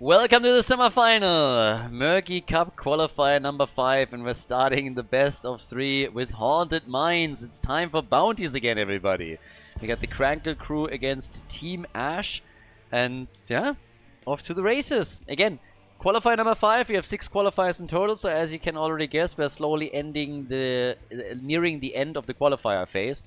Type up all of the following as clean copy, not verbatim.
Welcome to the semifinal! Murky Cup qualifier number 5, and we're starting the best of 3 with Haunted Mines. It's time for bounties again, everybody. We got the Krankle crew against Team Ash, and yeah, off to the races. Again, qualifier number 5, we have 6 qualifiers in total, so as you can already guess, we're slowly nearing the end of the qualifier phase.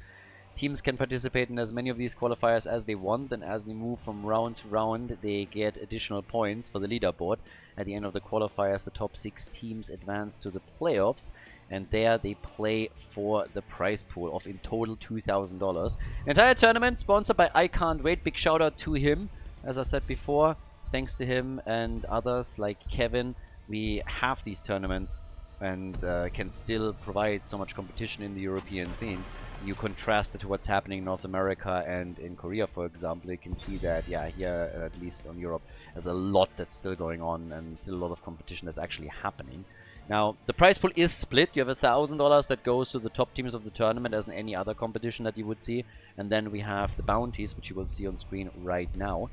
Teams can participate in as many of these qualifiers as they want, and as they move from round to round, they get additional points for the leaderboard. At the end of the qualifiers, the top 6 teams advance to the playoffs, and there they play for the prize pool of in total $2,000. Entire tournament sponsored by I Can't Wait. Big shout out to him. As I said before, thanks to him and others like Kevin, we have these tournaments and can still provide so much competition in the European scene. You contrast it to what's happening in North America and in Korea, for example. You can see that, yeah, here, at least on Europe, there's a lot that's still going on and still a lot of competition that's actually happening. Now, the prize pool is split. You have $1,000 that goes to the top teams of the tournament, as in any other competition that you would see. And then we have the bounties, which you will see on screen right now,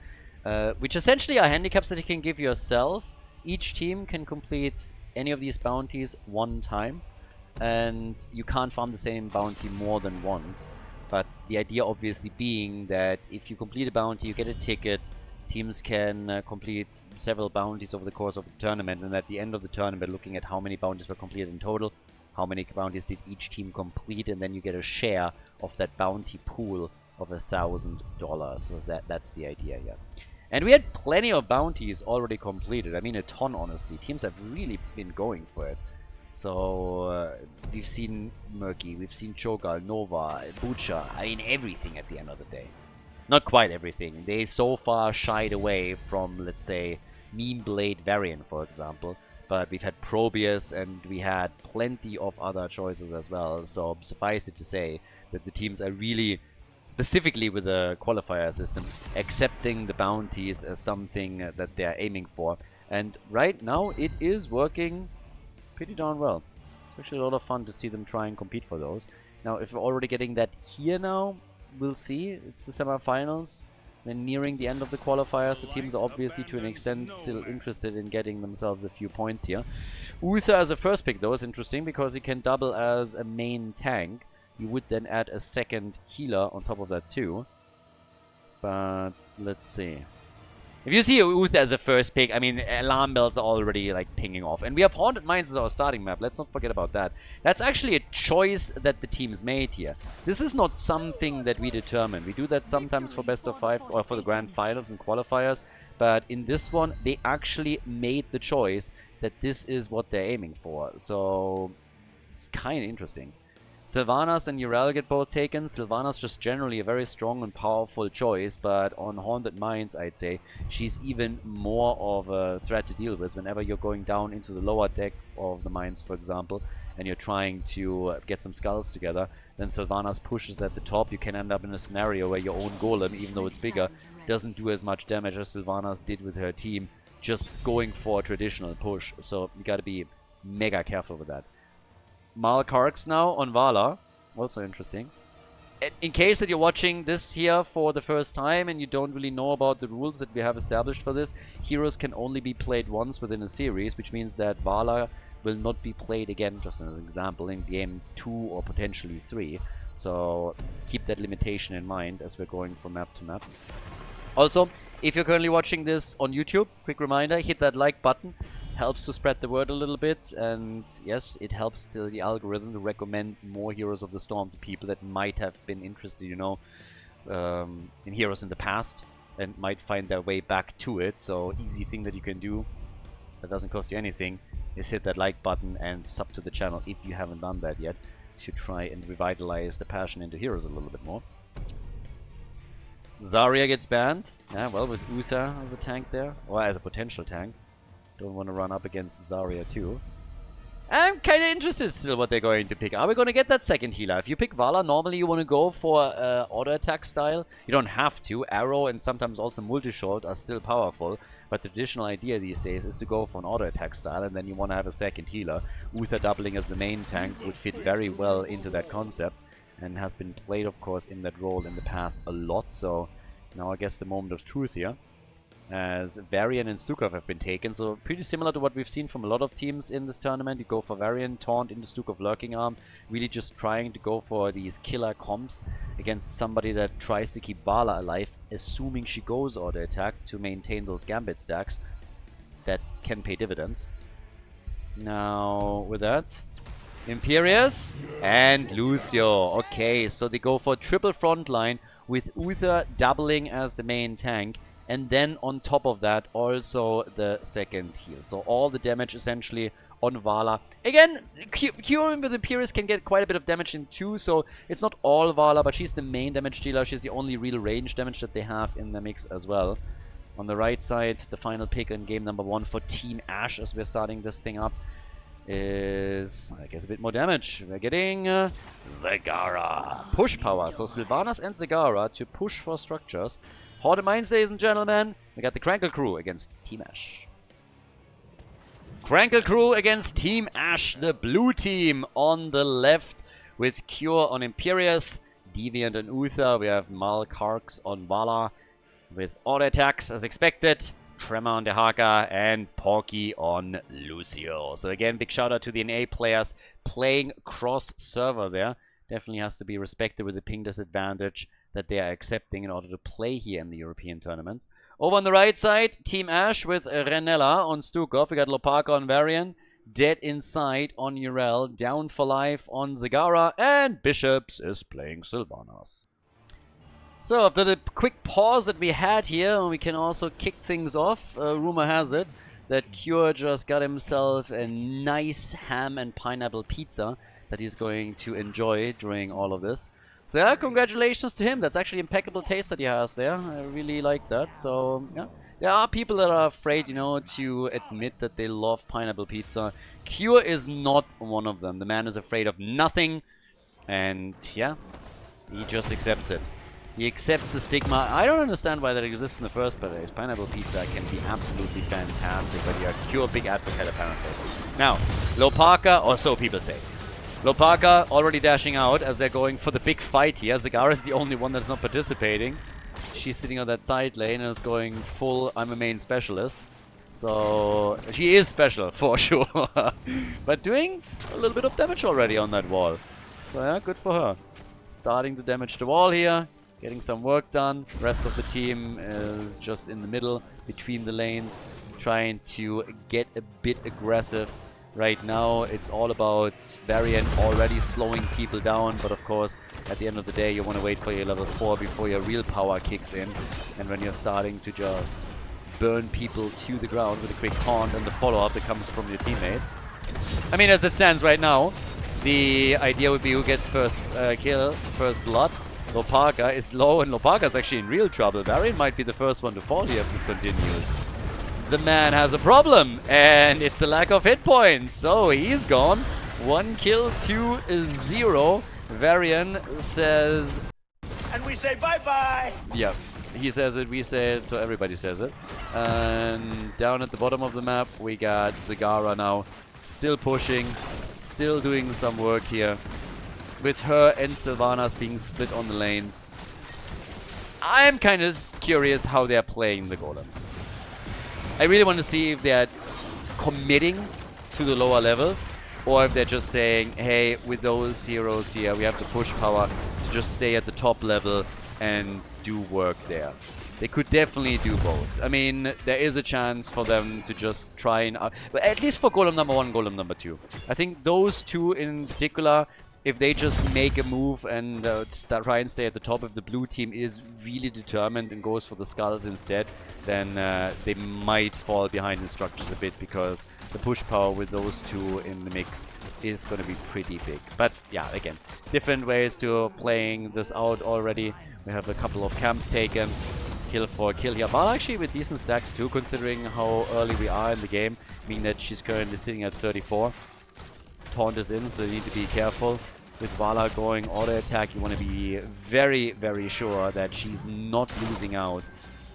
which essentially are handicaps that you can give yourself. Each team can complete any of these bounties one time, and you can't farm the same bounty more than once. But the idea obviously being that if you complete a bounty, you get a ticket. Teams can complete several bounties over the course of the tournament, and at the end of the tournament, looking at how many bounties were completed in total, how many bounties did each team complete, and then you get a share of that bounty pool of $1,000. So that's the idea here. And we had plenty of bounties already completed. I mean, a ton, honestly. Teams have really been going for it. So, we've seen Murky, we've seen Cho'Gall, Nova, Butcher, I mean everything at the end of the day. Not quite everything. They so far shied away from, let's say, Meme Blade variant, for example. But we've had Probius and we had plenty of other choices as well. So, suffice it to say that the teams are really, specifically with the qualifier system, accepting the bounties as something that they're aiming for. And right now, it is working pretty darn well. It's actually a lot of fun to see them try and compete for those. Now, if we're already getting that here now, we'll see. It's the semifinals. We're nearing the end of the qualifiers. The teams are obviously, to an extent, still interested in getting themselves a few points here. Uther as a first pick, though, is interesting because he can double as a main tank. You would then add a second healer on top of that, too. But, let's see. If you see Uther as a first pick, I mean, alarm bells are already, like, pinging off. And we have Haunted Mines as our starting map. Let's not forget about that. That's actually a choice that the teams made here. This is not something that we determine. We do that sometimes for best of 5 or for the grand finals and qualifiers. But in this one, they actually made the choice that this is what they're aiming for. So, it's kind of interesting. Sylvanas and Yrel get both taken. Sylvanas just generally a very strong and powerful choice, but on Haunted Mines, I'd say, she's even more of a threat to deal with. Whenever you're going down into the lower deck of the mines, for example, and you're trying to get some skulls together, then Sylvanas pushes at the top. You can end up in a scenario where your own golem, even though it's bigger, doesn't do as much damage as Sylvanas did with her team, just going for a traditional push. So you gotta be mega careful with that. Malkarks now on Vala, also interesting. In case that you're watching this here for the first time and you don't really know about the rules that we have established for this, heroes can only be played once within a series, which means that Vala will not be played again, just as an example, in game 2 or potentially 3. So keep that limitation in mind as we're going from map to map. Also, if you're currently watching this on YouTube, quick reminder, hit that like button. Helps to spread the word a little bit, and yes, it helps to the algorithm to recommend more Heroes of the Storm to people that might have been interested, you know, in Heroes in the past and might find their way back to it. So easy thing that you can do that doesn't cost you anything is hit that like button and sub to the channel if you haven't done that yet, to try and revitalize the passion into Heroes a little bit more. Zarya gets banned. Yeah, well, with Uther as a tank there, or as a potential tank. Don't want to run up against Zarya too. I'm kind of interested still what they're going to pick. Are we going to get that second healer? If you pick Vala, normally you want to go for auto attack style. You don't have to. Arrow and sometimes also multi-shot are still powerful. But the traditional idea these days is to go for an auto attack style, and then you want to have a second healer. Uther doubling as the main tank would fit very well into that concept, and has been played, of course, in that role in the past a lot. So now I guess the moment of truth here. as Varian and Stukov have been taken. So pretty similar to what we've seen from a lot of teams in this tournament. You go for Varian, Taunt into Stukov Lurking Arm, really just trying to go for these killer comps against somebody that tries to keep Vala alive, assuming she goes auto attack to maintain those Gambit stacks that can pay dividends. Now, with that, Imperius and Lucio. Okay, so they go for triple frontline with Uther doubling as the main tank. And then on top of that, also the second heal. So all the damage essentially on Vala. Again, Q with Imperius can get quite a bit of damage in too. So it's not all Vala, but she's the main damage dealer. She's the only real range damage that they have in the mix as well. On the right side, the final pick in game number 1 for Team Ash as we're starting this thing up is, I guess, a bit more damage. We're getting Zagara. Push power. So Sylvanas and Zagara to push for structures. Horde Mines, ladies and gentlemen. We got the Krankle Crew against Team Ash. Krankle Crew against Team Ash. The blue team on the left with Cure on Imperius, Deviant on Uther. We have Mal Karks on Vala with auto attacks as expected. Tremor on Dehaka and Porky on Lucio. So again, big shout out to the NA players playing cross-server there. Definitely has to be respected with the ping disadvantage that they are accepting in order to play here in the European tournaments. Over on the right side, Team Ash with Renella on Stukov. We got Lopaka on Varian, Dead Inside on Urel, Down for Life on Zagara, and Bishops is playing Sylvanas. So after the quick pause that we had here, we can also kick things off. Rumor has it that Cure just got himself a nice ham and pineapple pizza that he's going to enjoy during all of this. So yeah, congratulations to him. That's actually impeccable taste that he has there. I really like that. So yeah, there are people that are afraid, you know, to admit that they love pineapple pizza. Cure is not one of them. The man is afraid of nothing. And yeah, he just accepts it. He accepts the stigma. I don't understand why that exists in the first place. Pineapple pizza can be absolutely fantastic, but you're a Cure big advocate apparently. Now, Lopaka, or so people say. Lopaka already dashing out as they're going for the big fight here. Zagara is the only one that's not participating. She's sitting on that side lane and is going full, I'm a main specialist. So, she is special, for sure. But doing a little bit of damage already on that wall. So yeah, good for her. Starting to damage the wall here. Getting some work done. Rest of the team is just in the middle, between the lanes. Trying to get a bit aggressive. Right now, it's all about Varian already slowing people down, but of course, at the end of the day, you want to wait for your level 4 before your real power kicks in. And when you're starting to just burn people to the ground with a quick taunt and the follow-up that comes from your teammates. I mean, as it stands right now, the idea would be who gets first kill, first blood. Lopaka is low, and Lopaka is actually in real trouble. Varian might be the first one to fall here if this continues. The man has a problem, and it's a lack of hit points. So he's gone. 1 kill to 0. Varian says... And we say bye-bye! Yeah, he says it, we say it, so everybody says it. And down at the bottom of the map, we got Zagara now. Still pushing, still doing some work here. With her and Sylvanas being split on the lanes. I'm kind of curious how they're playing the golems. I really want to see if they're committing to the lower levels, or if they're just saying, hey, with those heroes here, we have the push power to just stay at the top level and do work there. They could definitely do both. I mean, there is a chance for them to just try and... but at least for golem number 1, golem number 2. I think those two in particular... If they just make a move and try and stay at the top, if the blue team is really determined and goes for the skulls instead, then they might fall behind in structures a bit, because the push power with those two in the mix is going to be pretty big. But yeah, again, different ways to playing this out already. We have a couple of camps taken. Kill for kill here. But actually with decent stacks too, considering how early we are in the game, meaning that she's currently sitting at 34. Taunt is in, so you need to be careful. With Vala going auto attack, you want to be very, very sure that she's not losing out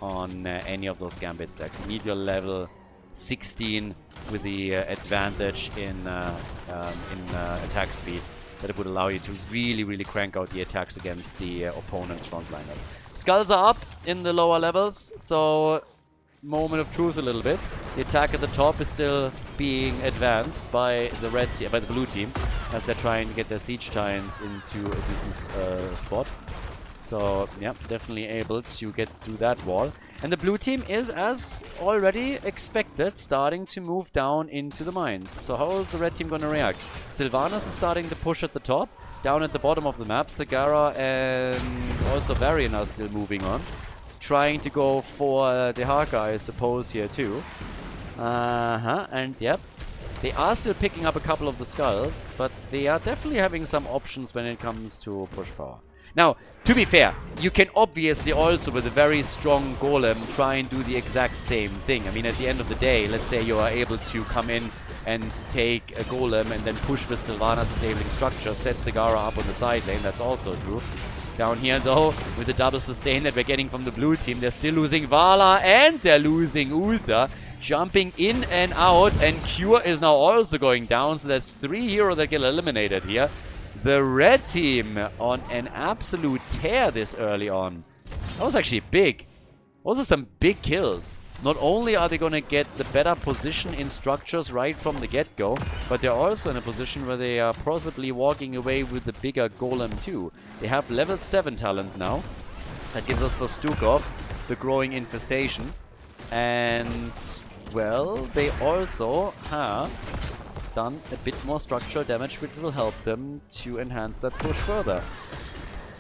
on any of those gambit stacks. You need your level 16 with the advantage in attack speed, that it would allow you to really, really crank out the attacks against the opponent's frontliners. Skulls are up in the lower levels, so moment of truth a little bit. The attack at the top is still being advanced by the blue team, as they're trying to get their siege giants into a decent spot. So, yeah, definitely able to get through that wall. And the blue team is, as already expected, starting to move down into the mines. So how is the red team going to react? Sylvanas is starting to push at the top. Down at the bottom of the map, Sagara and also Varian are still moving on. Trying to go for Dehaka, I suppose, here too. And yep. They are still picking up a couple of the skulls, but they are definitely having some options when it comes to push power. Now, to be fair, you can obviously also, with a very strong golem, try and do the exact same thing. I mean, at the end of the day, let's say you are able to come in and take a golem and then push with Sylvanas disabling structure, set Sagara up on the side lane, that's also true. Down here, though, with the double sustain that we're getting from the blue team, they're still losing Vala and they're losing Uther. Jumping in and out, and Cure is now also going down, so that's 3 heroes that get eliminated here. The red team on an absolute tear this early on. That was actually big. Those are some big kills. Not only are they going to get the better position in structures right from the get-go, but they're also in a position where they are possibly walking away with the bigger golem too. They have level 7 talents now. That gives us for Stukov the growing infestation. And, well, they also have done a bit more structural damage, which will help them to enhance that push further.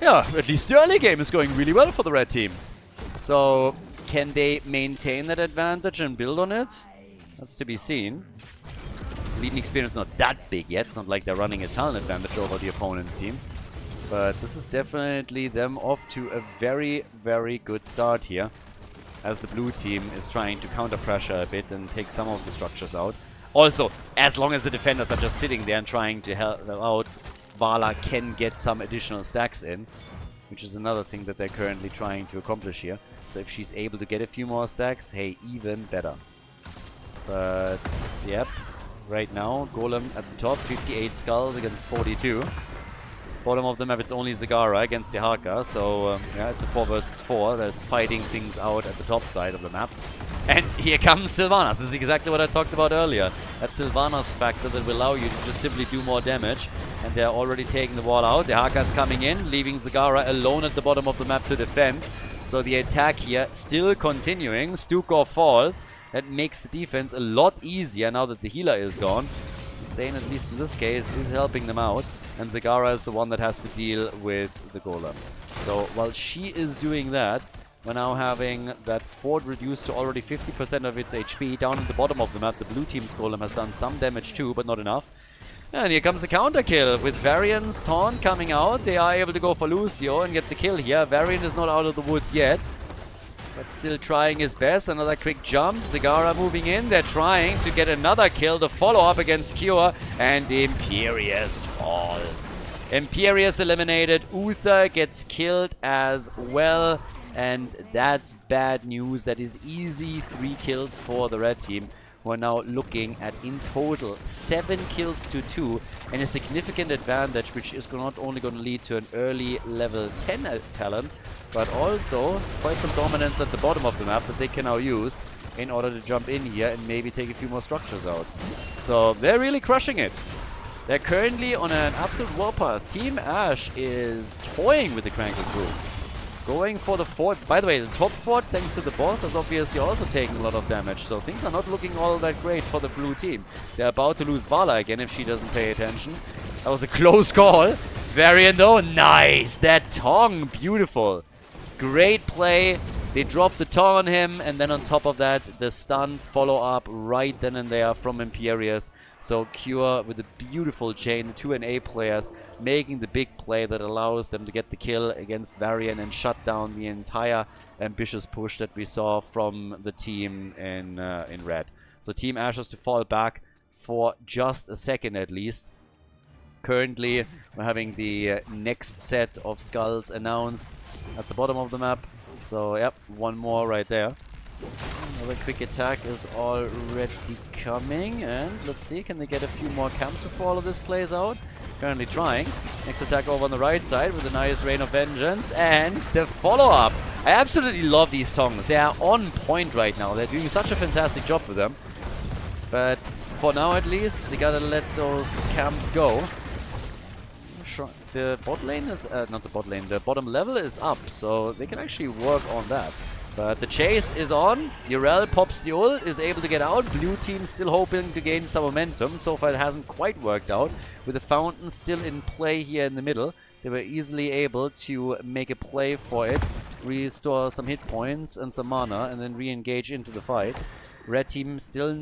Yeah, at least the early game is going really well for the red team. So, can they maintain that advantage and build on it? That's to be seen. Leading experience not that big yet. It's not like they're running a talent advantage over the opponent's team. But this is definitely them off to a very, very good start here, as the blue team is trying to counter pressure a bit and take some of the structures out. Also, as long as the defenders are just sitting there and trying to help them out, Vala can get some additional stacks in, which is another thing that they're currently trying to accomplish here. So if she's able to get a few more stacks, hey, even better. But, yep, right now, Golem at the top, 58 skulls against 42. Bottom of the map, it's only Zagara against Dehaka, so yeah, it's a 4 versus 4 that's fighting things out at the top side of the map. And here comes Sylvanas. This is exactly what I talked about earlier. That Sylvanas factor that will allow you to just simply do more damage. And they're already taking the wall out. Dehaka's coming in, leaving Zagara alone at the bottom of the map to defend. So the attack here still continuing. Stukov falls. That makes the defense a lot easier now that the healer is gone. Sustain, at least in this case, is helping them out. And Zagara is the one that has to deal with the golem. So while she is doing that, we're now having that fort reduced to already 50% of its HP. Down at the bottom of the map, the blue team's golem has done some damage too, but not enough. And here comes the counter kill with Varian's taunt coming out. They are able to go for Lucio and get the kill here. Varian is not out of the woods yet, but still trying his best. Another quick jump. Zagara moving in. They're trying to get another kill. The follow-up against Cure. And Imperius falls. Imperius eliminated. Uther gets killed as well. And that's bad news. That is easy 3 kills for the red team. We're now looking at, in total, 7 kills to 2. And a significant advantage, which is not only going to lead to an early level 10 talent, but also quite some dominance at the bottom of the map that they can now use in order to jump in here and maybe take a few more structures out. So they're really crushing it. They're currently on an absolute warpath. Team Ash is toying with the Krankle crew. Going for the fort. By the way, the top fort, thanks to the boss, has obviously also taken a lot of damage. So things are not looking all that great for the blue team. They're about to lose Vala again if she doesn't pay attention. That was a close call. Varian though, nice. That Tong, beautiful. Great play. They dropped the Tong on him, and then on top of that, the stun follow-up right then and there from Imperius. So Cure with a beautiful chain, the 2 NA players making the big play that allows them to get the kill against Varian and shut down the entire ambitious push that we saw from the team in red. So Team Ash has to fall back for just a second at least. Currently, we're having the next set of skulls announced at the bottom of the map. So, yep, one more right there. Another quick attack is already coming. And let's see, can they get a few more camps before all of this plays out? Currently trying. Next attack over on the right side with a nice Rain of Vengeance. And the follow-up I absolutely love these tongs. They are on point right now. They're doing such a fantastic job with them. But for now, at least, they gotta let those camps go. Sure. The bot lane is... not the bot lane. The bottom level is up, so they can actually work on that. But the chase is on. Urel pops the ult, is able to get out. Blue team still hoping to gain some momentum. So far, it hasn't quite worked out. With the fountain still in play here in the middle, they were easily able to make a play for it, restore some hit points and some mana, and then re-engage into the fight. Red team still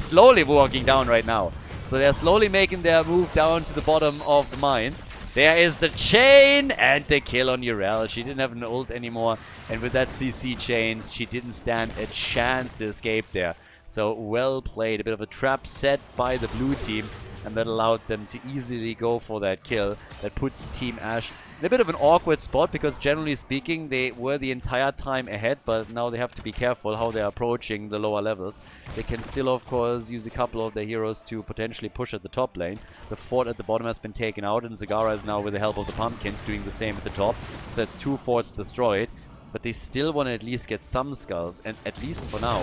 slowly walking down right now. So they're slowly making their move down to the bottom of the mines. There is the chain and the kill on Urel. She didn't have an ult anymore. And with that CC chain, she didn't stand a chance to escape there. So well played. A bit of a trap set by the blue team. And that allowed them to easily go for that kill. That puts Team Ashe in a bit of an awkward spot, because generally speaking they were the entire time ahead, but now they have to be careful how they're approaching the lower levels. They can still of course use a couple of their heroes to potentially push at the top lane. The fort at the bottom has been taken out, and Zagara is now, with the help of the pumpkins, doing the same at the top. So that's 2 forts destroyed, but they still want to at least get some skulls, and at least for now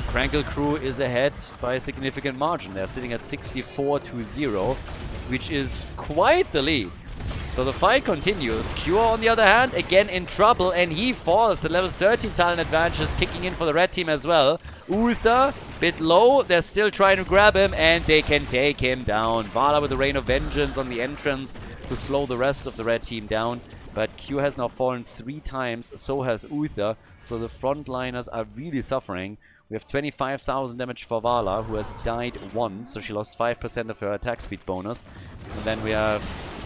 Krankle Krew is ahead by a significant margin. They're sitting at 64-0, which is quite the lead. So the fight continues. Cure, on the other hand, again in trouble, and he falls. The level 13 talent advantage is kicking in for the red team as well. Uther, bit low. They're still trying to grab him, and they can take him down. Vala with the Rain of Vengeance on the entrance to slow the rest of the red team down. But Q has now fallen 3 times, so has Uther. So the frontliners are really suffering. We have 25,000 damage for Vala, who has died once, so she lost 5% of her attack speed bonus. And then we have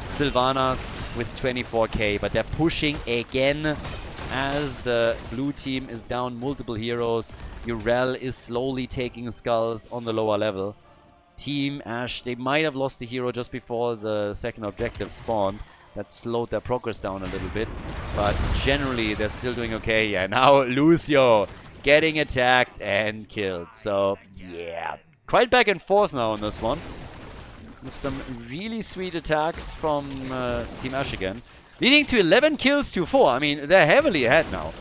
Sylvanas with 24k, but they're pushing again as the blue team is down multiple heroes. Urel is slowly taking skulls on the lower level. Team Ashe, they might have lost a hero just before the second objective spawned. That slowed their progress down a little bit, but generally they're still doing okay. Yeah, now Lucio getting attacked and killed. So yeah, quite back and forth now on this one, with some really sweet attacks from Team Ashe again, leading to 11 kills to 4. I mean, they're heavily ahead now.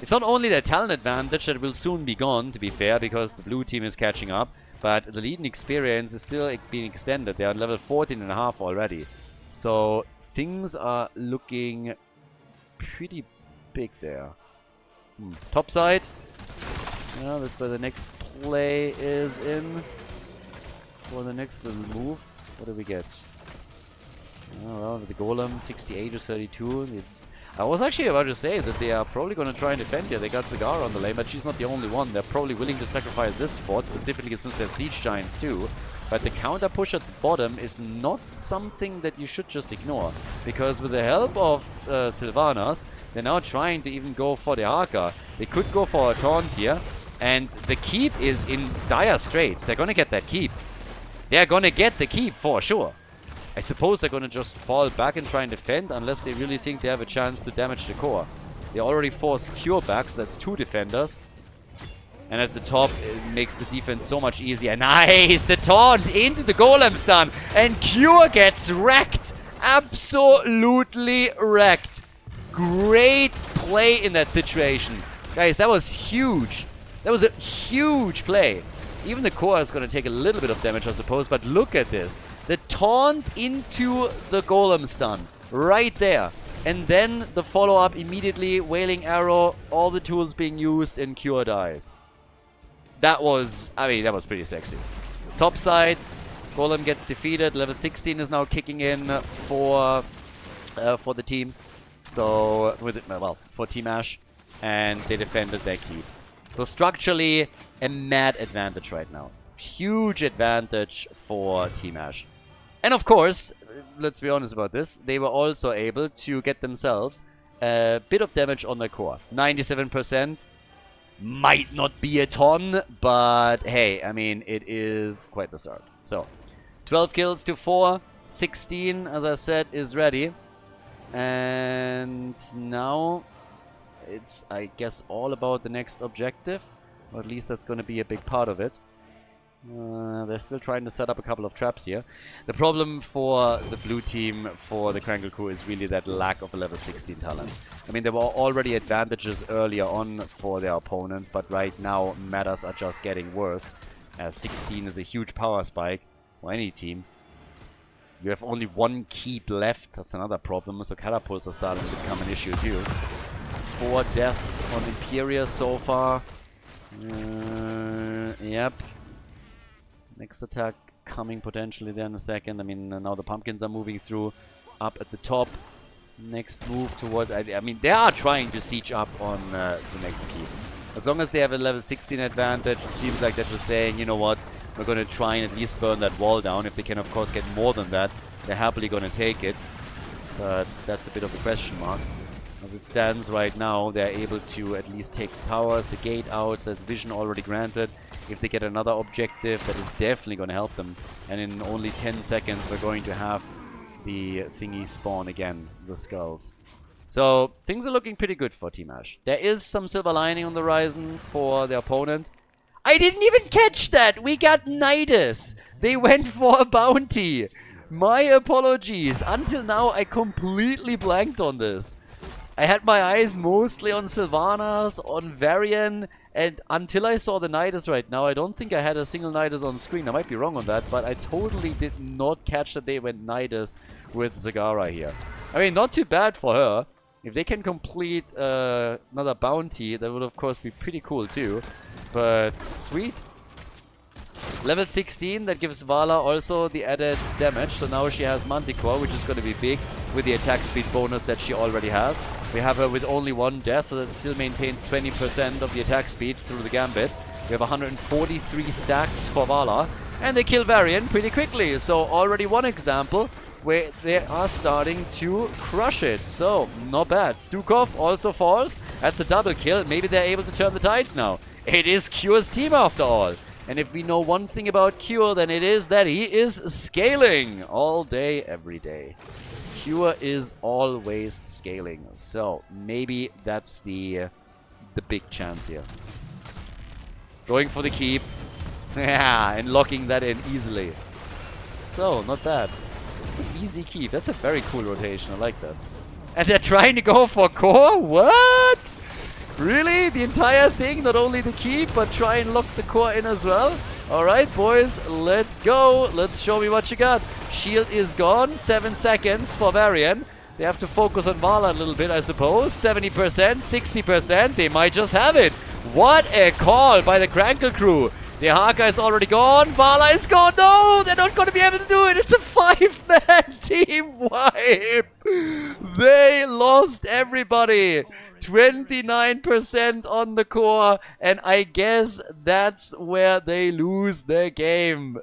It's not only their talent advantage that will soon be gone, to be fair, because the blue team is catching up, but the leading experience is still being extended. They're on level 14.5 already. So things are looking pretty big there. Top side. Yeah, that's where the next play is in. For the next little move. What do we get? Oh, well, with the golem, 68 to 32. I was actually about to say that they are probably going to try and defend here. They got Zagara on the lane, but she's not the only one. They're probably willing to sacrifice this fort, specifically since they're siege giants too. But the counter push at the bottom is not something that you should just ignore. Because with the help of Sylvanas, they're now trying to even go for the Haka. They could go for a taunt here. And the keep is in dire straits. They're going to get that keep. They're going to get the keep for sure. I suppose they're going to just fall back and try and defend, unless they really think they have a chance to damage the core. They already forced Cure back, so that's 2 defenders. And at the top, it makes the defense so much easier. Nice! The taunt into the golem stun. And Cure gets wrecked. Absolutely wrecked. Great play in that situation. Guys, that was huge. That was a huge play. Even the core is going to take a little bit of damage, I suppose. But look at this. The taunt into the golem stun. Right there. And then the follow-up immediately. Wailing arrow. All the tools being used, and Cure dies. That was, I mean, that was pretty sexy. Top side, golem gets defeated. Level 16 is now kicking in for the team. So, for Team Ashe. And they defended their keep. So structurally, a mad advantage right now. Huge advantage for Team Ashe. And of course, let's be honest about this, they were also able to get themselves a bit of damage on their core. 97%. Might not be a ton, but hey, I mean, it is quite the start. So, 12 kills to 4. 16, as I said, is ready. And now it's, I guess, all about the next objective. Or at least that's going to be a big part of it. They're still trying to set up a couple of traps here. The problem for the blue team, for the Krankle crew, is really that lack of a level 16 talent. I mean, there were already advantages earlier on for their opponents, but right now matters are just getting worse. 16 is a huge power spike for any team. You have only one keep left. That's another problem. So catapults are starting to become an issue too. 4 deaths on Imperia so far. Yep. Next attack coming potentially there in a second. I mean, now the pumpkins are moving through up at the top. Next move toward... I mean, they are trying to siege up on the next keep. As long as they have a level 16 advantage, it seems like they're just saying, you know what, we're going to try and at least burn that wall down. If they can, of course, get more than that, they're happily going to take it. But that's a bit of a question mark. As it stands right now, they're able to at least take the towers, the gate out. That's vision already granted. If they get another objective, that is definitely going to help them. And in only 10 seconds, we're going to have the thingy spawn again, the skulls. So, things are looking pretty good for Team Ash. There is some silver lining on the horizon for the opponent. I didn't even catch that! We got Nidus! They went for a bounty! My apologies. Until now, I completely blanked on this. I had my eyes mostly on Sylvanas, on Varian, and until I saw the Nidus right now, I don't think I had a single Nidus on screen. I might be wrong on that, but I totally did not catch that they went Nidus with Zagara here. I mean, not too bad for her. If they can complete another bounty, that would of course be pretty cool too. But sweet. Level 16, that gives Vala also the added damage. So now she has Manticore, which is going to be big with the attack speed bonus that she already has. We have her with only 1 death, so that still maintains 20% of the attack speed through the gambit. We have 143 stacks for Vala. And they kill Varian pretty quickly. So already one example where they are starting to crush it. So, not bad. Stukov also falls. That's a double kill. Maybe they're able to turn the tides now. It is Cure's team after all. And if we know one thing about Cure, then it is that he is scaling all day, every day. Cure is always scaling. So, maybe that's the big chance here. Going for the keep. Yeah, and locking that in easily. So, not bad. It's an easy keep. That's a very cool rotation. I like that. And they're trying to go for core? What? Really? The entire thing? Not only the keep, but try and lock the core in as well? Alright, boys. Let's go. Let's show me what you got. Shield is gone. 7 seconds for Varian. They have to focus on Vala a little bit, I suppose. 70%, 60%. They might just have it. What a call by the Krankle crew. The Haka is already gone. Vala is gone. No, they're not going to be able to do it. It's a 5-man team wipe. They lost everybody. 29% on the core. And I guess that's where they lose their game.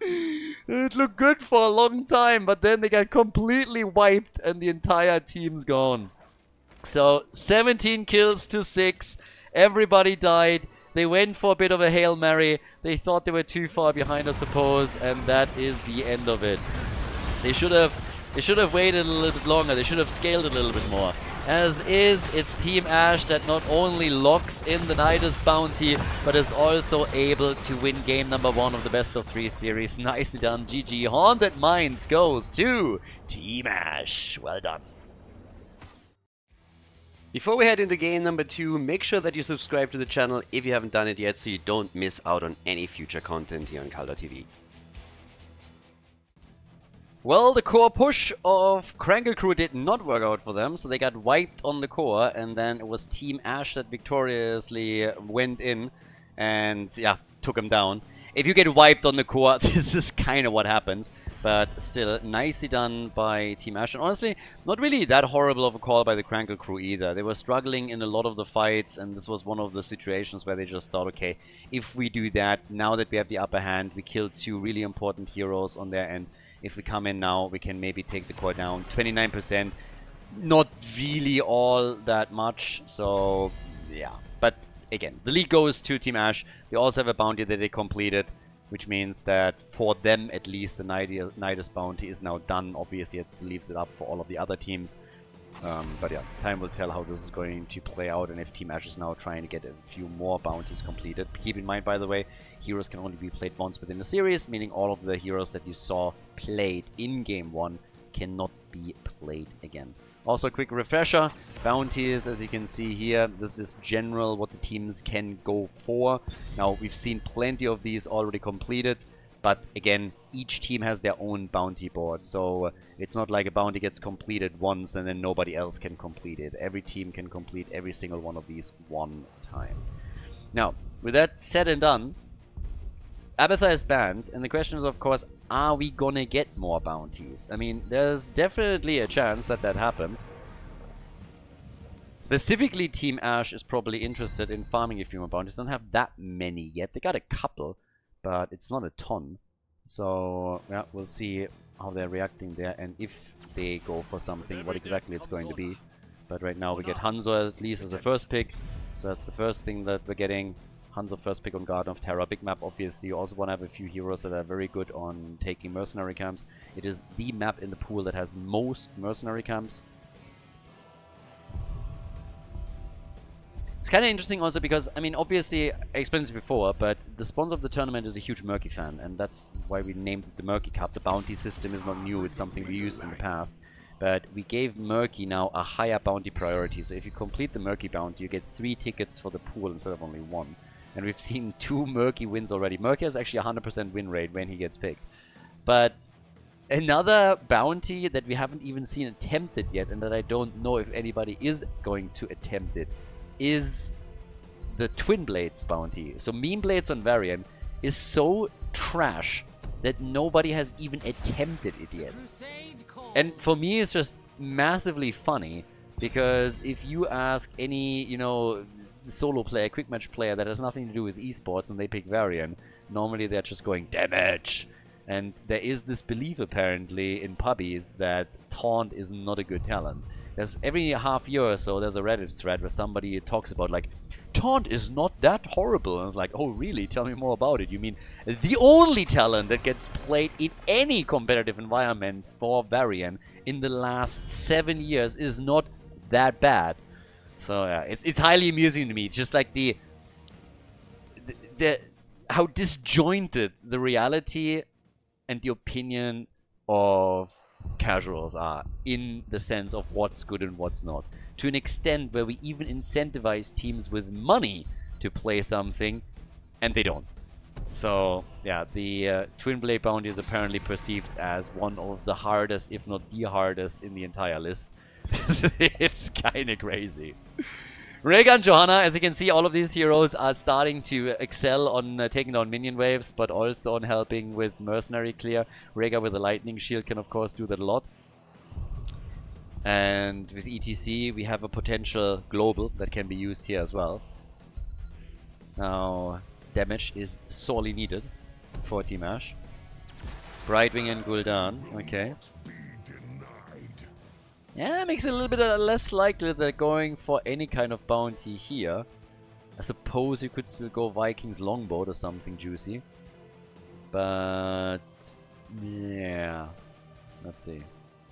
It looked good for a long time, but then they got completely wiped and the entire team's gone. So 17 kills to 6. Everybody died. They went for a bit of a Hail Mary. They thought they were too far behind, I suppose, and that is the end of it. They should have waited a little bit longer. They should have scaled a little bit more. As is, it's Team Ash that not only locks in the Nidus bounty, but is also able to win game number 1 of the best of 3 series. Nicely done, GG. Haunted Minds goes to Team Ash. Well done. Before we head into game number 2, make sure that you subscribe to the channel if you haven't done it yet so you don't miss out on any future content here on Khaldor TV. Well, the core push of Krankle Crew did not work out for them, so they got wiped on the core, and then it was Team Ash that victoriously went in and, yeah, took them down. If you get wiped on the core, this is kind of what happens. But still, nicely done by Team Ash. And honestly, not really that horrible of a call by the Krankle crew either. They were struggling in a lot of the fights, and this was one of the situations where they just thought, okay, if we do that, now that we have the upper hand, we killed 2 really important heroes on their end. If we come in now, we can maybe take the core down. 29%, not really all that much. So, yeah. But again, the lead goes to Team Ash. They also have a bounty that they completed, which means that for them at least the Nidus bounty is now done. Obviously it still leaves it up for all of the other teams. But yeah, time will tell how this is going to play out and if Team Ash is now trying to get a few more bounties completed. Keep in mind, by the way, heroes can only be played once within the series, meaning all of the heroes that you saw played in Game 1 cannot be played again. Also, a quick refresher, bounties, as you can see here, this is general what the teams can go for. Now, we've seen plenty of these already completed, but again, each team has their own bounty board, so it's not like a bounty gets completed once and then nobody else can complete it. Every team can complete every single one of these one time. Now, with that said and done, Abathar is banned, and the question is, of course, are we gonna get more bounties? I mean, there's definitely a chance that that happens. Specifically, Team Ash is probably interested in farming a few more bounties. They don't have that many yet. They got a couple, but it's not a ton. So, yeah, we'll see how they're reacting there, and if they go for something, what exactly it's going to be. But right now, we get Hanzo at least as a first pick, so that's the first thing that we're getting. Hanzo first pick on Garden of Terror. Big map, obviously. You also want to have a few heroes that are very good on taking mercenary camps. It is the map in the pool that has most mercenary camps. It's kind of interesting also because, I mean, obviously, I explained this before, but the sponsor of the tournament is a huge Murky fan, and that's why we named it the Murky Cup. The bounty system is not new, it's something we used in the past. But we gave Murky now a higher bounty priority. So if you complete the Murky bounty, you get 3 tickets for the pool instead of only 1. And we've seen 2 Murky wins already. Murky has actually a 100% win rate when he gets picked. But another bounty that we haven't even seen attempted yet, and that I don't know if anybody is going to attempt it, is the Twin Blades bounty. So Meme Blades on Varian is so trash that nobody has even attempted it yet. And for me, it's just massively funny, because if you ask any, you know, solo player, quick match player that has nothing to do with esports and they pick Varian, normally they're just going damage. And there is this belief apparently in pubbies that Taunt is not a good talent. There's every half year or so there's a Reddit thread where somebody talks about like, Taunt is not that horrible. And it's like, oh really? Tell me more about it. You mean the only talent that gets played in any competitive environment for Varian in the last 7 years is not that bad. So yeah, it's highly amusing to me, just like the how disjointed the reality and the opinion of casuals are in the sense of what's good and what's not. To an extent where we even incentivize teams with money to play something, and they don't. So yeah, the Twin Blade bounty is apparently perceived as one of the hardest, if not the hardest, in the entire list. It's kind of crazy. Rhaegar and Johanna, as you can see, all of these heroes are starting to excel on taking down minion waves, but also on helping with mercenary clear. Rhaegar with a lightning shield can of course do that a lot. And with ETC, we have a potential global that can be used here as well. Now, damage is sorely needed for Team Ash. Brightwing and Gul'dan, okay. Yeah, makes it a little bit less likely that they're going for any kind of bounty here. I suppose you could still go Viking's Longboat or something juicy. But yeah, let's see.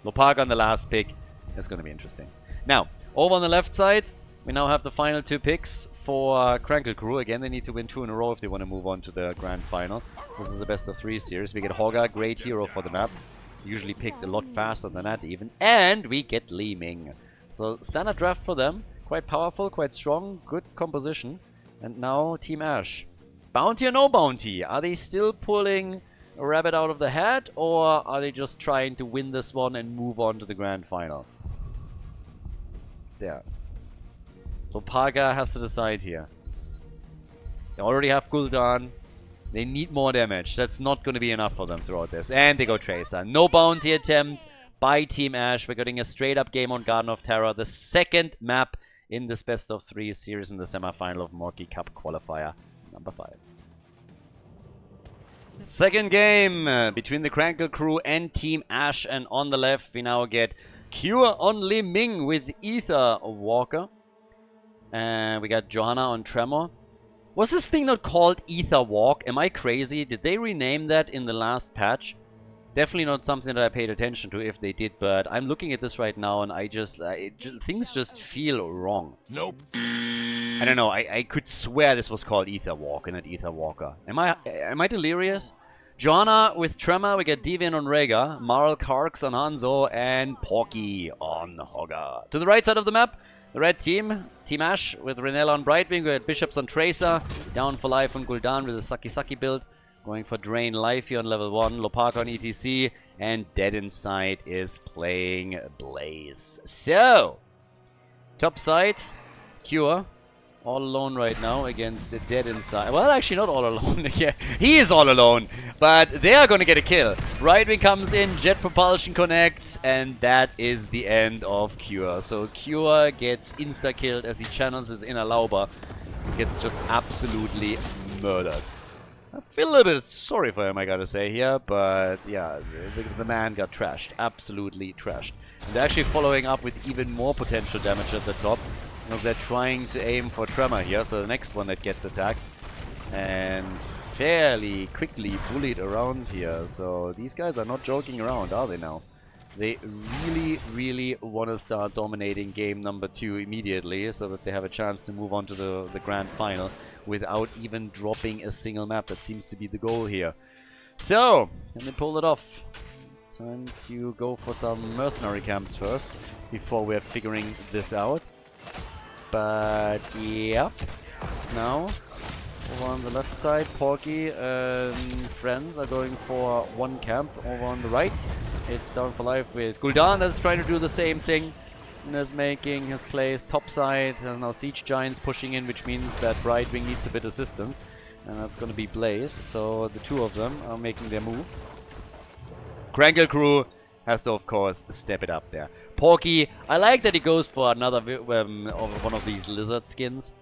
Lopaga on the last pick is going to be interesting. Now, over on the left side, we now have the final 2 picks for Krankle Krew. Again, they need to win 2 in a row if they want to move on to the grand final. This is a best of 3 series. We get Hogga, great hero for the map. Usually picked a lot faster than that even. And we get Li Ming. So standard draft for them. Quite powerful, quite strong, good composition. And now Team Ash. Bounty or no bounty? Are they still pulling a rabbit out of the hat? Or are they just trying to win this one and move on to the grand final? There. Lopaga has to decide here. They already have Gul'dan. They need more damage. That's not going to be enough for them throughout this. And they go Tracer. No bounty attempt by Team Ash. We're getting a straight up game on Garden of Terror. The second map in this best of 3 series in the semifinal of Murky Cup Qualifier number 5. Second game between the Krankle Krew and Team Ash. And on the left we now get Cure on Li Ming with Ether Walker. And we got Johanna on Tremor. Was this thing not called Ether Walk? Am I crazy? Did they rename that in the last patch? Definitely not something that I paid attention to if they did, but I'm looking at this right now and things just feel wrong. Nope. I don't know, I could swear this was called Ether Walk and not Ether Walker. Am I delirious? Joanna with Tremor, we get Deviant on Rhaegar, Marl Karks on Hanzo, and Porky on Hogger. To the right side of the map, the red team, Team Ash with Renella on Brightwing, we got Bishops on Tracer, Down for Life on Gul'dan with a Saki build, going for Drain Life here on level 1, Lopaka on ETC, and Dead Inside is playing Blaze. So, top side, Cure. All alone right now against the Dead Inside. Well, actually not all alone. Yeah, he is all alone. But they are going to get a kill. Brightwing comes in, Jet Propulsion connects, and that is the end of Cure. So Cure gets insta-killed as he channels his inner Lauber. Gets just absolutely murdered. I feel a little bit sorry for him, I gotta say here. But yeah, the man got trashed. Absolutely trashed. And they're actually following up with even more potential damage at the top. Because they're trying to aim for Tremor here, so the next one that gets attacked. And fairly quickly bullied around here. So these guys are not joking around, are they now? They really, really want to start dominating game number 2 immediately, so that they have a chance to move on to the grand final without even dropping a single map. That seems to be the goal here. So, can they pull it off? Time to go for some mercenary camps first, before we're figuring this out. But yeah, now over on the left side, Porky and friends are going for one camp. Over on the right, it's Down for Life with Gul'dan that's trying to do the same thing. And is making his place top side, and now Siege Giants pushing in, which means that Brightwing needs a bit of assistance. And that's going to be Blaze, so the two of them are making their move. Krankle Krew has to, of course, step it up there. Porky, I like that he goes for another one of these lizard skins.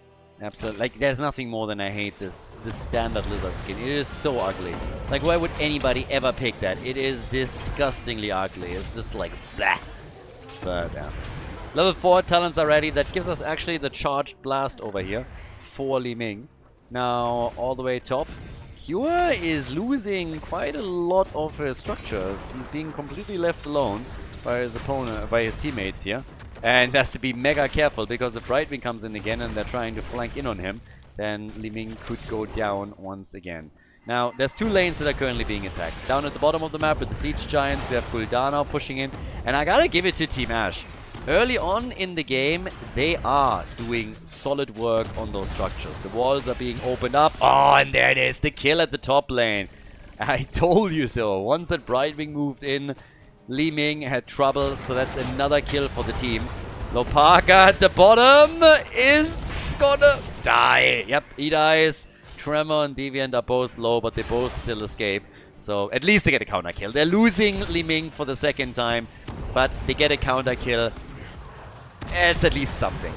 Absolutely, like, there's nothing more than I hate this standard lizard skin. It is so ugly. Like, why would anybody ever pick that? It is disgustingly ugly. It's just like, blah. But, yeah. Level 4 talents are ready. That gives us actually the Charged Blast over here for Li Ming. Now, all the way top. Cure is losing quite a lot of his structures. He's being completely left alone by his opponent, by his teammates here. And has to be mega careful, because if Brightwing comes in again and they're trying to flank in on him, then Li Ming could go down once again. Now, there's 2 lanes that are currently being attacked. Down at the bottom of the map with the Siege Giants, we have Gul'dan now pushing in. And I gotta give it to Team Ash. Early on in the game, they are doing solid work on those structures. The walls are being opened up. Oh, and there it is, the kill at the top lane. I told you so. Once that Brightwing moved in, Li Ming had trouble, so that's another kill for the team. Lopaka at the bottom is gonna die. Yep, he dies. Tremor and Deviant are both low, but they both still escape. So at least they get a counter kill. They're losing Li Ming for the second time, but they get a counter kill. It's at least something.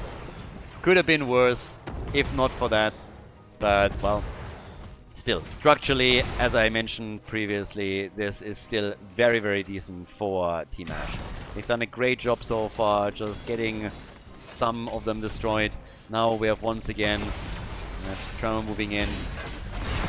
Could have been worse if not for that. But, well, still, structurally, as I mentioned previously, this is still very, very decent for Team Ash. They've done a great job so far, just getting some of them destroyed. Now we have once again Tremor moving in.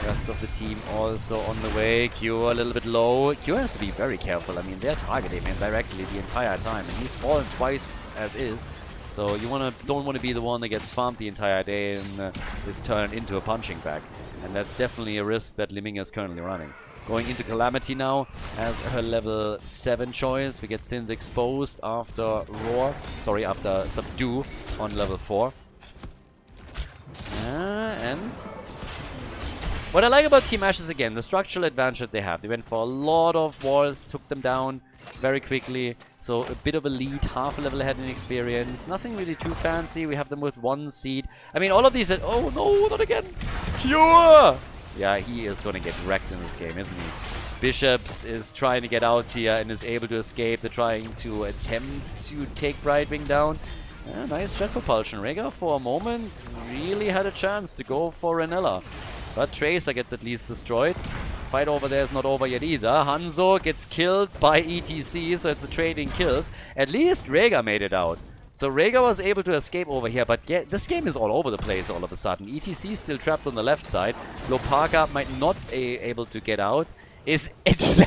Rest of the team also on the way. Q a little bit low. Q has to be very careful. I mean, they're targeting him directly the entire time, and he's fallen twice as is. So you don't want to be the one that gets farmed the entire day and is turned into a punching bag. And that's definitely a risk that Li Ming is currently running. Going into Calamity now as her level 7 choice. We get Sins exposed after Roar. Sorry, after Subdue on level 4. And what I like about Team Ash is, again, the structural advantage that they have. They went for a lot of walls, took them down very quickly. So a bit of a lead, half a level ahead in experience. Nothing really too fancy. We have them with 1 seed. I mean, all of these... Oh, no, not again. Cure! Yeah, he is going to get wrecked in this game, isn't he? Bishops is trying to get out here and is able to escape. They're trying to attempt to take Brightwing down. Nice jet propulsion. Rhaegar, for a moment, really had a chance to go for Renella. But Tracer gets at least destroyed. Fight over there is not over yet either. Hanzo gets killed by ETC, so it's a trading kills. At least Rhaegar made it out. So Rhaegar was able to escape over here, but yeah, this game is all over the place all of a sudden. ETC is still trapped on the left side. Lopaka might not be able to get out. Is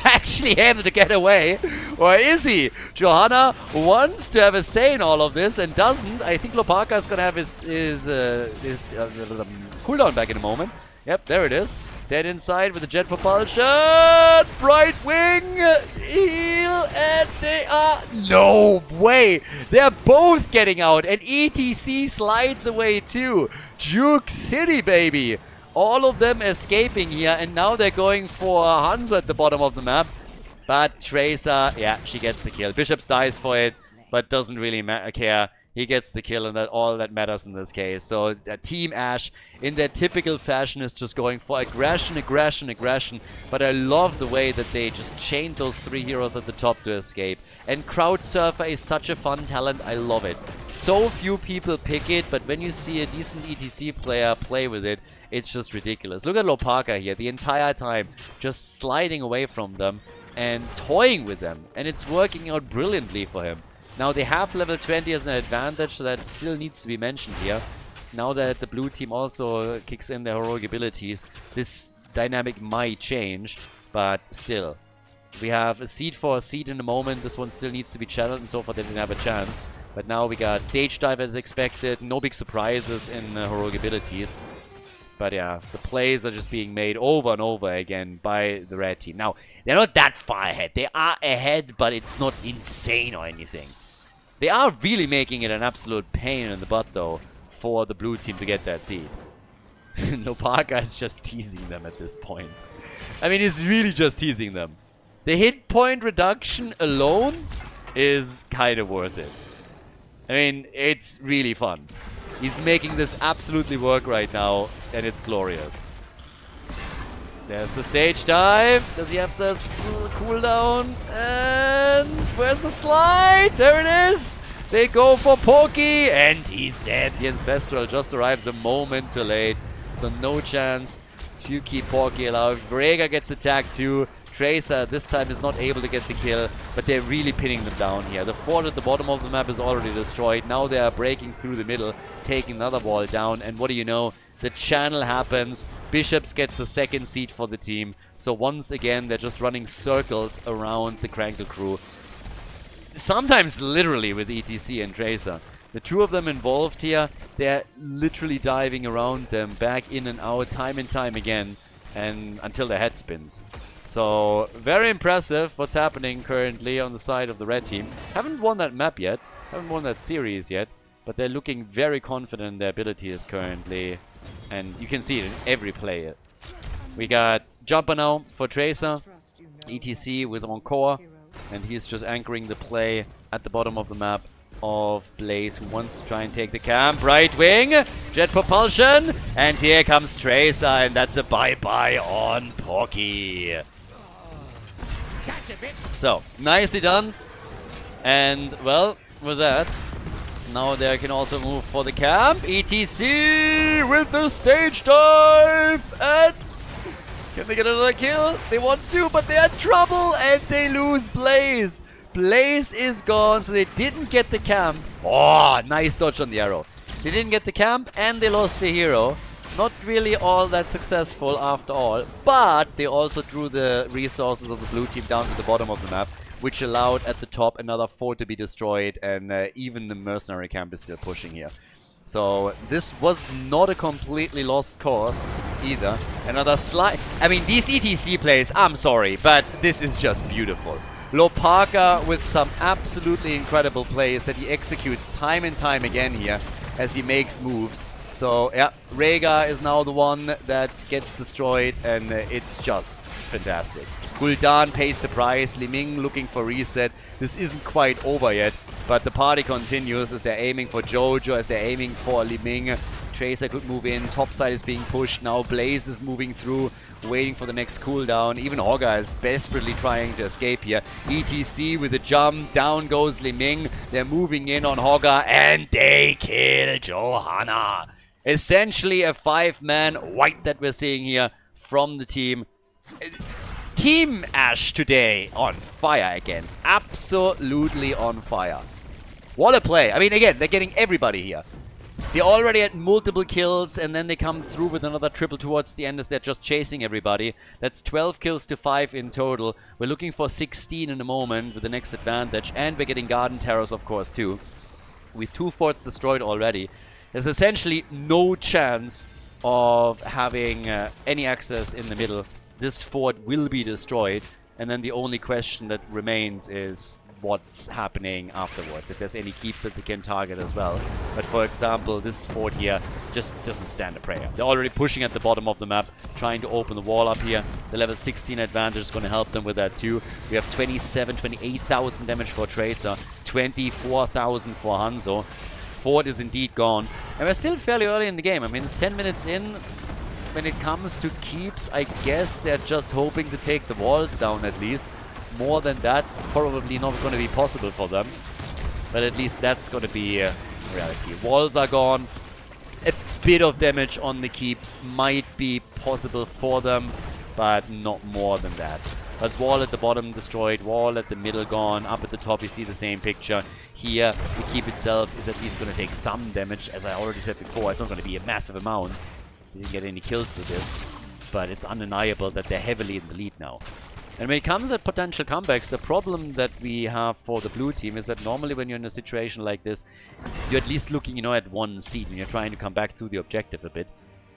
actually able to get away, or is he? Johanna wants to have a say in all of this and doesn't. I think Lopaka is gonna have his cooldown back in a moment. Yep, there it is. Dead inside with the jet propulsion. Bright wing heal, and they are no way. They are both getting out, and ETC slides away too. Juke City, baby. All of them escaping here, and now they're going for Hanzo at the bottom of the map. But Tracer, yeah, she gets the kill. Bishops dies for it, but doesn't really care. He gets the kill, and that's all that matters in this case. So Team Ash, in their typical fashion, is just going for aggression, aggression, aggression. But I love the way that they just chained those 3 heroes at the top to escape. And Crowd Surfer is such a fun talent. I love it. So few people pick it, but when you see a decent ETC player play with it, it's just ridiculous. Look at Lopaka here, the entire time, just sliding away from them and toying with them. And it's working out brilliantly for him. Now they have level 20 as an advantage, so that still needs to be mentioned here. Now that the blue team also kicks in their heroic abilities, this dynamic might change, but still. We have a seed for a seed in a moment. This one still needs to be channeled, and so far they didn't have a chance. But now we got stage dive as expected, no big surprises in heroic abilities. But yeah, the plays are just being made over and over again by the red team. Now, they're not that far ahead. They are ahead, but it's not insane or anything. They are really making it an absolute pain in the butt, though, for the blue team to get that seed. Lopaka is just teasing them at this point. I mean, he's really just teasing them. The hit point reduction alone is kind of worth it. I mean, it's really fun. He's making this absolutely work right now, and it's glorious. There's the stage dive. Does he have the cooldown? And where's the slide? There it is. They go for Pokey, and he's dead. The Ancestral just arrives a moment too late, so no chance to keep Pokey alive. Vega gets attacked too. Tracer this time is not able to get the kill, but they're really pinning them down here. The fort at the bottom of the map is already destroyed. Now they are breaking through the middle, taking another wall down, and what do you know? The channel happens. Bishops gets the second seed for the team. So once again, they're just running circles around the Krankle crew. Sometimes literally with ETC and Tracer. The two of them involved here, they're literally diving around them, back in and out, time and time again, and until their head spins. So, very impressive what's happening currently on the side of the red team. Haven't won that map yet, haven't won that series yet, but they're looking very confident in their abilities currently. And you can see it in every play. We got Jumper now for Tracer, ETC with Encore, and he's just anchoring the play at the bottom of the map of Blaze, who wants to try and take the camp. Right wing, jet propulsion, and here comes Tracer, and that's a bye-bye on Porky. So, nicely done. And, well, with that, now they can also move for the camp. ETC with the stage dive, and can they get another kill? They want to, but they're in trouble, and they lose Blaze. Blaze is gone, so they didn't get the camp. Oh, nice dodge on the arrow. They didn't get the camp, and they lost the hero. Not really all that successful after all, but they also drew the resources of the blue team down to the bottom of the map, which allowed at the top another fort to be destroyed, and even the mercenary camp is still pushing here. So this was not a completely lost cause either. Another slide. I mean, these ETC plays, I'm sorry, but this is just beautiful. Lopaka with some absolutely incredible plays that he executes time and time again here as he makes moves. So yeah, Rhaegar is now the one that gets destroyed, and it's just fantastic. Gul'dan pays the price. Li Ming looking for reset. This isn't quite over yet, but the party continues as they're aiming for Jojo, as they're aiming for Li Ming. Tracer could move in. Topside is being pushed. Now Blaze is moving through, waiting for the next cooldown. Even Hogga is desperately trying to escape here. ETC with a jump. Down goes Li Ming. They're moving in on Hogga, and they kill Johanna. Essentially a 5-man wipe that we're seeing here from the team. Team Ash today on fire again. Absolutely on fire. What a play. I mean, again, they're getting everybody here. They already had multiple kills, and then they come through with another triple towards the end as they're just chasing everybody. That's 12 kills to 5 in total. We're looking for 16 in a moment with the next advantage, and we're getting Garden Terrors, of course, too. With 2 forts destroyed already, there's essentially no chance of having any access in the middle. This fort will be destroyed, and then the only question that remains is what's happening afterwards, if there's any keeps that they can target as well. But for example, this fort here just doesn't stand a prayer. They're already pushing at the bottom of the map, trying to open the wall up here. The level 16 advantage is going to help them with that too. We have 28,000 damage for Tracer, 24,000 for Hanzo. Fort is indeed gone. And we're still fairly early in the game. I mean, it's 10 minutes in. When it comes to keeps, I guess they're just hoping to take the walls down at least. More than that's probably not going to be possible for them. But at least that's going to be reality. Walls are gone. A bit of damage on the keeps might be possible for them, but not more than that. But wall at the bottom destroyed, wall at the middle gone, up at the top you see the same picture. Here, the keep itself is at least going to take some damage. As I already said before, it's not going to be a massive amount. They didn't get any kills with this, but it's undeniable that they're heavily in the lead now. And when it comes at potential comebacks, the problem that we have for the blue team is that normally when you're in a situation like this, you're at least looking, you know, at one seed and you're trying to come back to the objective a bit.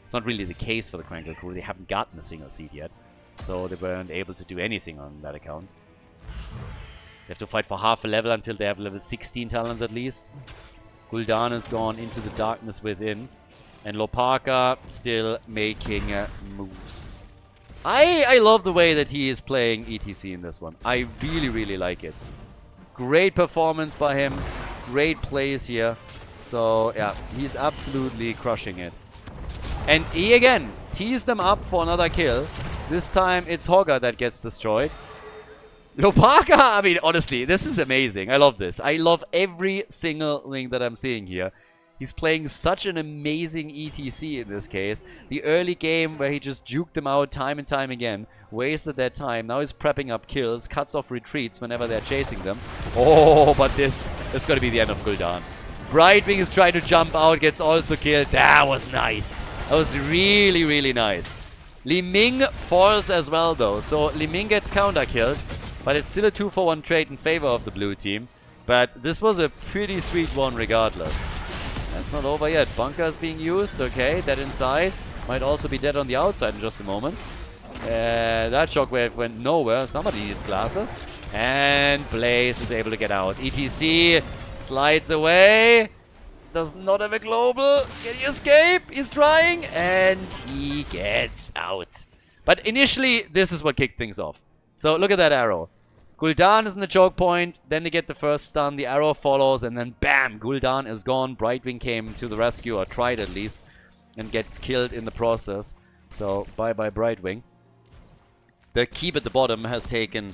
It's not really the case for the Krankle crew. They haven't gotten a single seed yet, so they weren't able to do anything on that account. They have to fight for half a level until they have level 16 talents at least. Gul'dan has gone into the darkness within. And Lopaka still making moves. I love the way that he is playing ETC in this one. I really, really like it. Great performance by him. Great plays here. So, yeah, he's absolutely crushing it. And he, again, teased them up for another kill. This time, it's Hogger that gets destroyed. Lopaka, I mean, honestly, this is amazing. I love this. I love every single thing that I'm seeing here. He's playing such an amazing ETC in this case. The early game where he just juked them out time and time again. Wasted their time. Now he's prepping up kills. Cuts off retreats whenever they're chasing them. Oh, but this is going to be the end of Gul'dan. Brightwing is trying to jump out. Gets also killed. That was nice. That was really, really nice. Li Ming falls as well though. So Li Ming gets counter killed. But it's still a 2-for-1 trade in favor of the blue team. But this was a pretty sweet one regardless. That's not over yet. Bunker is being used. Okay, dead inside. Might also be dead on the outside in just a moment. That shockwave went nowhere. Somebody needs glasses. And Blaze is able to get out. ETC slides away. Does not have a global. Can he escape? He's trying. And he gets out. But initially, this is what kicked things off. So look at that arrow. Gul'dan is in the choke point, then they get the first stun, the arrow follows, and then BAM! Gul'dan is gone. Brightwing came to the rescue, or tried at least, and gets killed in the process. So, bye-bye Brightwing. The keep at the bottom has taken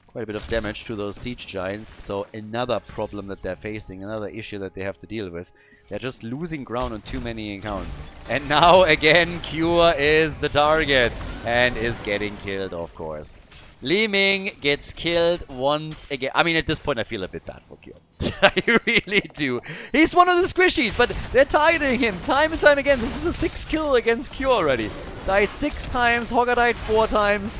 quite a bit of damage to those siege giants, so another problem that they're facing, another issue that they have to deal with. They're just losing ground on too many accounts. And now, again, Cure is the target, and is getting killed, of course. Li Ming gets killed once again. I mean, at this point, I feel a bit bad for Cure. I really do. He's one of the squishies, but they're targeting him time and time again. This is the 6th kill against Cure already. Died 6 times, Hogger died 4 times.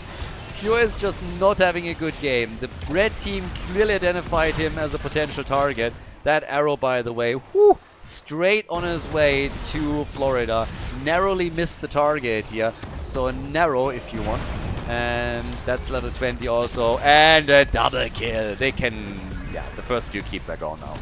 Cure is just not having a good game. The red team clearly identified him as a potential target. That arrow, by the way, whoo, straight on his way to Florida. Narrowly missed the target here. So a narrow, if you want. And that's level 20 also. And a double kill. They can... Yeah, the first few keeps are gone now.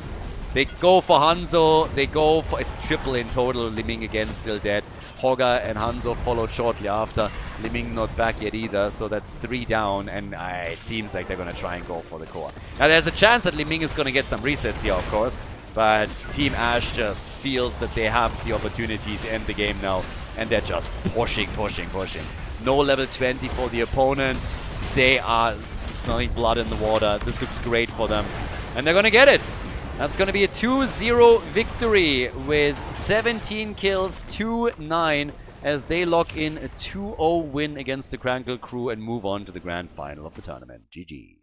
They go for Hanzo. They go for... It's triple in total. Li Ming again still dead. Hogger and Hanzo followed shortly after. Li Ming not back yet either. So that's 3 down. And it seems like they're going to try and go for the core. Now there's a chance that Li Ming is going to get some resets here, of course. But Team Ash just feels that they have the opportunity to end the game now. And they're just pushing. No level 20 for the opponent. They are smelling blood in the water. This looks great for them. And they're going to get it. That's going to be a 2-0 victory with 17 kills, 2-9, as they lock in a 2-0 win against the Krankle crew and move on to the grand final of the tournament. GG.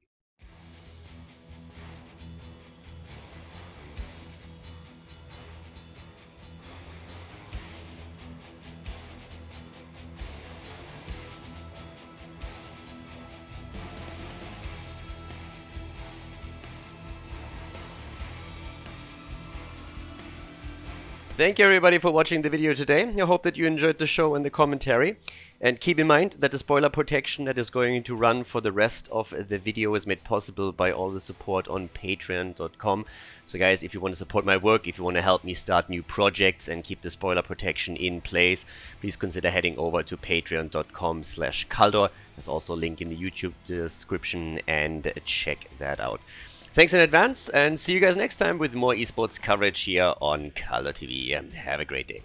Thank you everybody for watching the video today. I hope that you enjoyed the show and the commentary. And keep in mind that the spoiler protection that is going to run for the rest of the video is made possible by all the support on patreon.com. So guys, if you want to support my work, if you want to help me start new projects and keep the spoiler protection in place, please consider heading over to patreon.com/Khaldor. There's also a link in the YouTube description, and check that out. Thanks in advance, and see you guys next time with more esports coverage here on Khaldor TV. Have a great day.